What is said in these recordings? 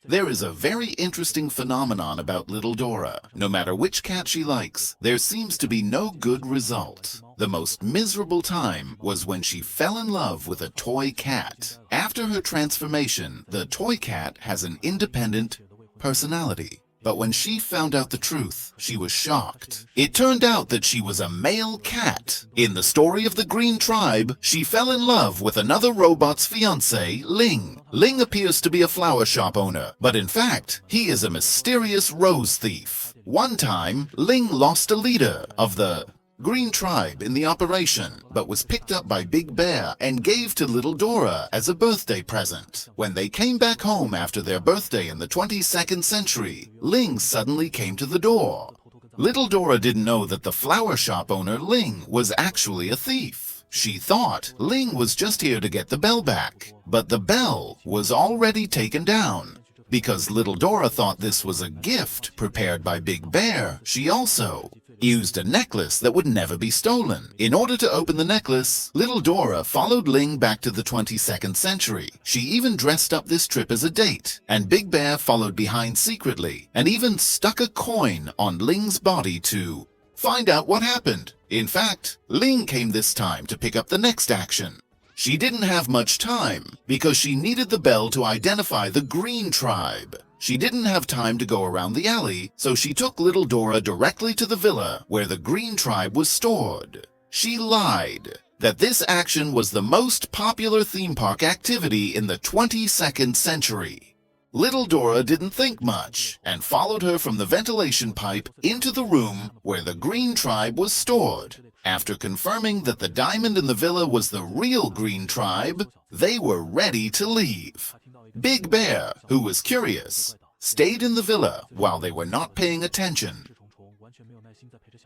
There is a very interesting phenomenon about little Dora. No matter which cat she likes, there seems to be no good result. The most miserable time was when she fell in love with a toy cat. After her transformation, the toy cat has an independent personality. But when she found out the truth, she was shocked. It turned out that she was a male cat. In the story of the Green Tribe, she fell in love with another robot's fiancé, Ling. Ling appears to be a flower shop owner, but in fact, he is a mysterious rose thief. One time, Ling lost a leader of the Green Tribe in the operation, but was picked up by Big Bear and gave to little Dora as a birthday present. When they came back home after their birthday in the 22nd century, Ling suddenly came to the door. Little Dora didn't know that the flower shop owner, Ling, was actually a thief. She thought Ling was just here to get the bell back, but the bell was already taken down. Because little Dora thought this was a gift prepared by Big Bear, she also used a necklace that would never be stolen. In order to open the necklace, little Dora followed Ling back to the 22nd century. She even dressed up this trip as a date, and Big Bear followed behind secretly, and even stuck a coin on Ling's body to find out what happened. In fact, Ling came this time to pick up the next action. She didn't have much time, because she needed the bell to identify the Green Tribe. She didn't have time to go around the alley, so she took little Dora directly to the villa where the Green Tribe was stored. She lied that this action was the most popular theme park activity in the 22nd century. Little Dora didn't think much and followed her from the ventilation pipe into the room where the Green Tribe was stored. After confirming that the diamond in the villa was the real Green Tribe, they were ready to leave. Big Bear, who was curious, stayed in the villa while they were not paying attention.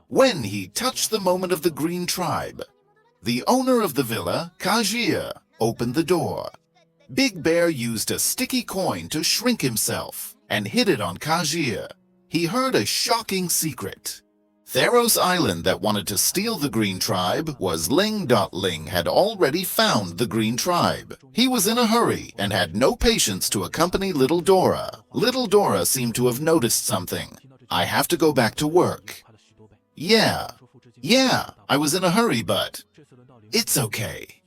When he touched the moment of the Green Tribe, the owner of the villa, Kajir, opened the door. Big Bear used a sticky coin to shrink himself and hid it on Kajir. He heard a shocking secret. Theros Island that wanted to steal the Green Tribe was Ling. Ling had already found the Green Tribe. He was in a hurry and had no patience to accompany little Dora. Little Dora seemed to have noticed something. I have to go back to work. Yeah, I was in a hurry, but it's okay.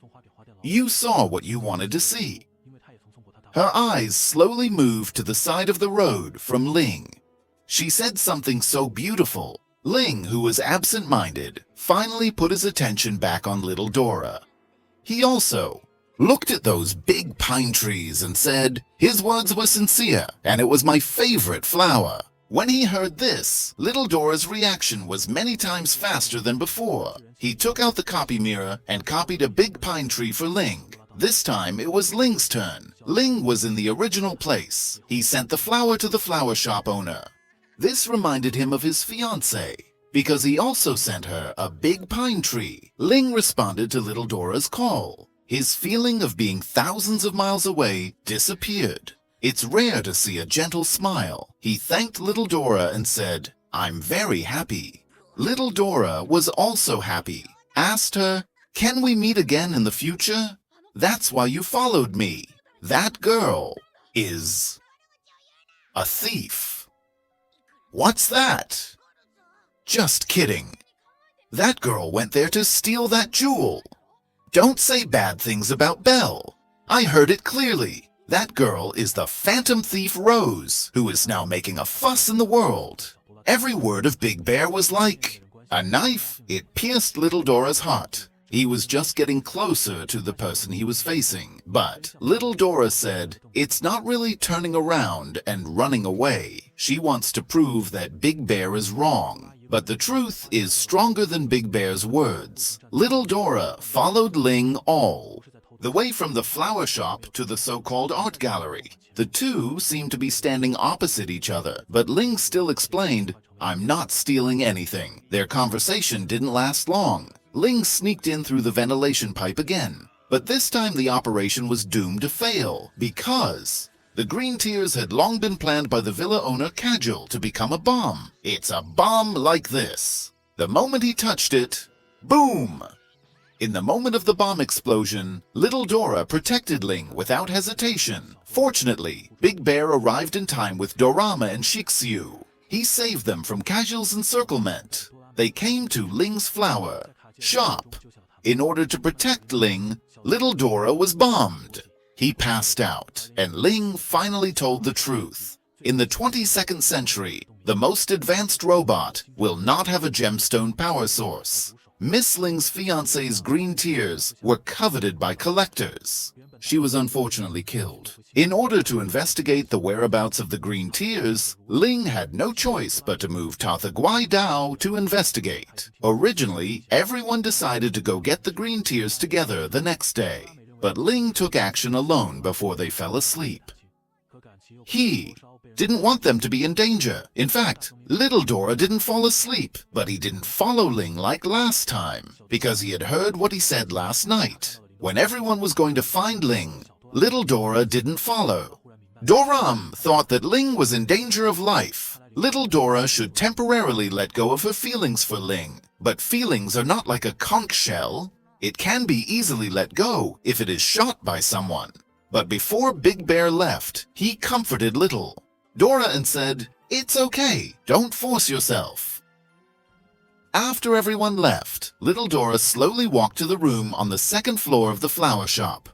You saw what you wanted to see. Her eyes slowly moved to the side of the road from Ling. She said something so beautiful. Ling, who was absent-minded, finally put his attention back on little Dora. He also looked at those big pine trees and said his words were sincere, and it was my favorite flower. When he heard this, little Dora's reaction was many times faster than before. He took out the copy mirror and copied a big pine tree for Ling. This time it was Ling's turn. Ling was in the original place. He sent the flower to the flower shop owner. This reminded him of his fiancée, because he also sent her a big pine tree. Ling responded to little Dora's call. His feeling of being thousands of miles away disappeared. It's rare to see a gentle smile. He thanked little Dora and said, "I'm very happy." Little Dora was also happy. Asked her, "Can we meet again in the future? That's why you followed me. That girl is a thief." What's that? Just kidding. That girl went there to steal that jewel. Don't say bad things about Belle. I heard it clearly. That girl is the phantom thief Rose, who is now making a fuss in the world. Every word of Big Bear was like a knife. It pierced little Dora's heart. He was just getting closer to the person he was facing. But little Dora said, it's not really turning around and running away. She wants to prove that Big Bear is wrong. But the truth is stronger than Big Bear's words. Little Dora followed Ling all the way from the flower shop to the so-called art gallery. The two seemed to be standing opposite each other, but Ling still explained, "I'm not stealing anything." Their conversation didn't last long. Ling sneaked in through the ventilation pipe again, but this time the operation was doomed to fail because the green tears had long been planned by the villa owner Kajal to become a bomb. It's a bomb like this. The moment he touched it, boom! In the moment of the bomb explosion, little Dora protected Ling without hesitation. Fortunately, Big Bear arrived in time with Dorama and Shixiu. He saved them from casual's encirclement. They came to Ling's flower shop. In order to protect Ling, little Dora was bombed. He passed out, and Ling finally told the truth. In the 22nd century, the most advanced robot will not have a gemstone power source. Miss Ling's fiancé's green tears were coveted by collectors. She was unfortunately killed. In order to investigate the whereabouts of the green tears, Ling had no choice but to move Tatha Dao to investigate. Originally, everyone decided to go get the green tears together the next day, but Ling took action alone before they fell asleep. He didn't want them to be in danger. In fact, little Dora didn't fall asleep, but he didn't follow Ling like last time, because he had heard what he said last night. When everyone was going to find Ling, little Dora didn't follow. Doram thought that Ling was in danger of life. Little Dora should temporarily let go of her feelings for Ling, but feelings are not like a conch shell. It can be easily let go if it is shot by someone. But before Big Bear left, he comforted Little Dora and said, "It's okay, don't force yourself." After everyone left, little Dora slowly walked to the room on the second floor of the flower shop.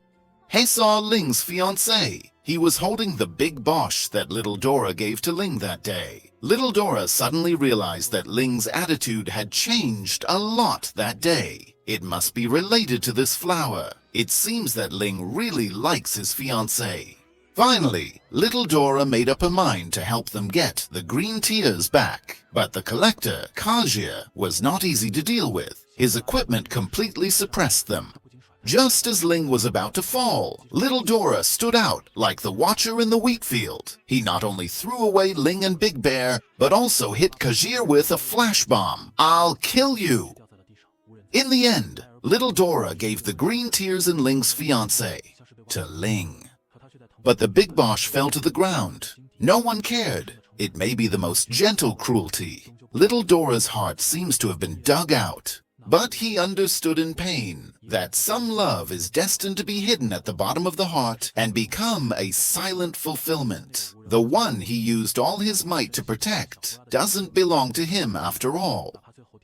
He saw Ling's fiancé. He was holding the big bosh that little Dora gave to Ling that day. Little Dora suddenly realized that Ling's attitude had changed a lot that day. It must be related to this flower. It seems that Ling really likes his fiancé. Finally, little Dora made up her mind to help them get the green tears back. But the collector, Kajia, was not easy to deal with. His equipment completely suppressed them. Just as Ling was about to fall, little Dora stood out like the watcher in the wheat field. He not only threw away Ling and Big Bear, but also hit Kajir with a flash bomb. "I'll kill you!" In the end, little Dora gave the green tears and Ling's fiancé to Ling. But the big bosh fell to the ground. No one cared. It may be the most gentle cruelty. Little Dora's heart seems to have been dug out. But he understood in pain that some love is destined to be hidden at the bottom of the heart and become a silent fulfillment. The one he used all his might to protect doesn't belong to him after all.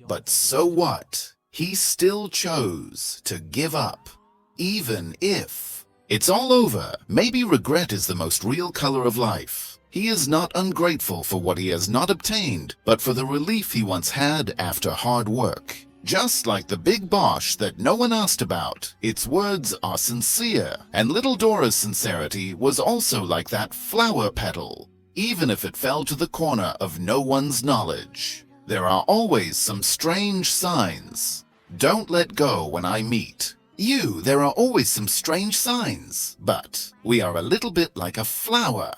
But so what? He still chose to give up, even if it's all over. Maybe regret is the most real color of life. He is not ungrateful for what he has not obtained, but for the relief he once had after hard work. Just like the big bosh that no one asked about, its words are sincere, and little Dora's sincerity was also like that flower petal, even if it fell to the corner of no one's knowledge. There are always some strange signs. Don't let go when I meet you. There are always some strange signs, but we are a little bit like a flower.